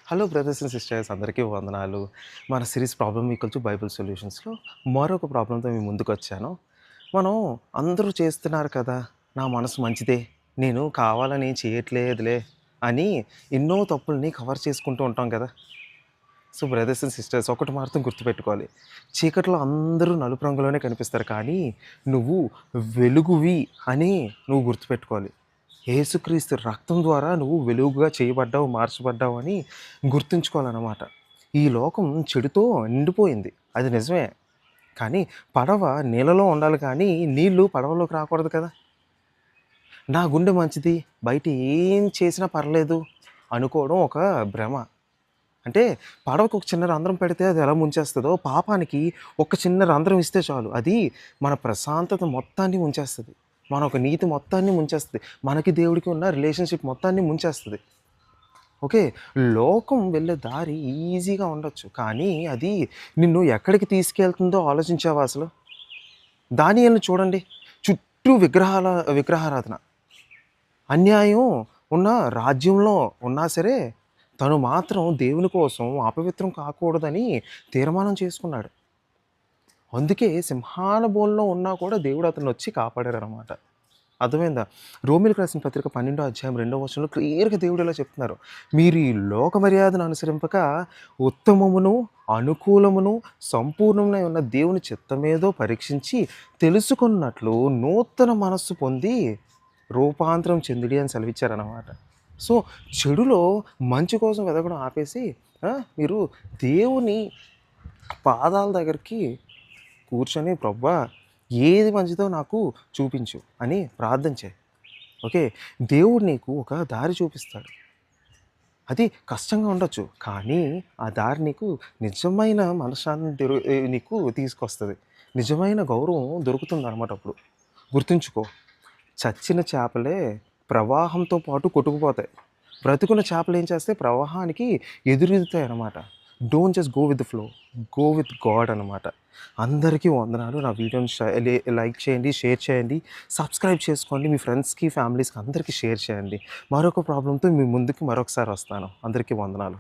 Hello brothers and sisters అందరికీ వందనాలు. మన series problem equal to Bible సొల్యూషన్స్‌లో మరొక ప్రాబ్లమ్‌తో మీ ముందుకొచ్చాను. మనం అందరూ చేస్తున్నారు కదా! నా మనసు మంచిదే. నేను కావాలని ఏం చేయట్లేదులే అని ఎన్నో తప్పుల్ని కవర్ చేసుకుంటూ ఉంటాం కదా! సో, బ్రదర్స్ అండ్ సిస్టర్స్ ఒకటి మాత్రం గుర్తుపెట్టుకోవాలి. చీకట్లో అందరూ నలుపు రంగులోనే కనిపిస్తారు. కానీ నువ్వు వెలుగువి అని నువ్వు గుర్తుపెట్టుకోవాలి. యేసుక్రీస్తు రక్తం ద్వారా నువ్వు వెలుగుగా చేయబడ్డావు, మార్చబడ్డావు అని గుర్తుంచుకోవాలనమాట. ఈ లోకం చెడుతో నిండిపోయింది. అది నిజమే. కానీ పడవ నీళ్ళలో ఉండాలి కానీ నీళ్ళు పడవలోకి రాకూడదు కదా! నా గుండె మంచిది, బయట ఏం చేసినా పర్లేదు అనుకోవడం ఒక భ్రమ. అంటే పడవకు ఒక చిన్న రంధ్రం పెడితే అది ఎలా ముంచేస్తదో, పాపానికి ఒక చిన్న రంధ్రం ఇస్తే చాలు. అది మన ప్రశాంతత మొత్తాన్ని ముంచేస్తది. మన ఒక నీతి మొత్తాన్ని ముంచేస్తది. మనకి దేవుడికి ఉన్న రిలేషన్‌షిప్ మొత్తాన్ని ముంచేస్తది. ఓకే. లోకం వెళ్ళే దారి ఈజీగా ఉండొచ్చు. కానీ అది నిన్ను ఎక్కడికి తీసుకెళ్తుందో ఆలోచించావా అసలు? దానియేలుని చూడండి. చుట్టూ విగ్రహారాధన. అన్యాయం ఉన్న రాజ్యంలో ఉన్నా సరే, తను మాత్రం దేవుని కోసం అపవిత్రం కాకూడదని తీర్మానం చేసుకున్నాడు. అందుకే సింహాల బోనులో ఉన్నా కూడా దేవుడు అతన్నొచ్చి కాపాడారనమాట. అర్థమైందా? రోమీయులకు రాసిన పత్రిక 12 అధ్యాయం 2 వచనంలో క్లియర్‌గా దేవుడు ఇలా చెప్తున్నారు. మీరు ఈ లోక మర్యాదను అనుసరింపక ఉత్తమమును, అనుకూలమును, సంపూర్ణమునై ఉన్న దేవుని చిత్తమేదో పరీక్షించి తెలుసుకున్నట్లు నూతన మనస్సు పొంది రూపాంతరం చెందుడి అని సెలవిచ్చారనమాట. సో, చెడులో మంచి కోసం వెతకడం ఆపేసి మీరు దేవుని పాదాల దగ్గరికి కూర్చొని ప్రభువా ఏది మంచిదో నాకు చూపించు అని ప్రార్థన చేయి. ఓకే. దేవుడు నీకు ఒక దారి చూపిస్తాడు. అది కష్టంగా ఉండొచ్చు. కానీ ఆ దారి నీకు నిజమైన మనశ్శాంతిని నీకు తీసుకొస్తది. నిజమైన గౌరవం దొరుకుతుందనమాట అప్పుడు. గుర్తుంచుకో. చచ్చిన చేపలే ప్రవాహంతో పాటు కొట్టుకుపోతాయి. బ్రతికున్న చేపలు ఏం చేస్తాయి ప్రవాహానికి ఎదురీదుతాయనమాట. Don't just go with the flow. Go with God అనమాట. అందరికీ వందనాలు. నా వీడియోని లైక్ చేయండి, షేర్ చేయండి, సబ్స్క్రైబ్ చేసుకోండి. మీ ఫ్రెండ్స్‌కి, ఫ్యామిలీస్‌కి అందరికీ షేర్ చేయండి. మరొక ప్రాబ్లమ్‌తో మీ ముందుకు మరొకసారి వస్తాను. అందరికీ వందనాలు.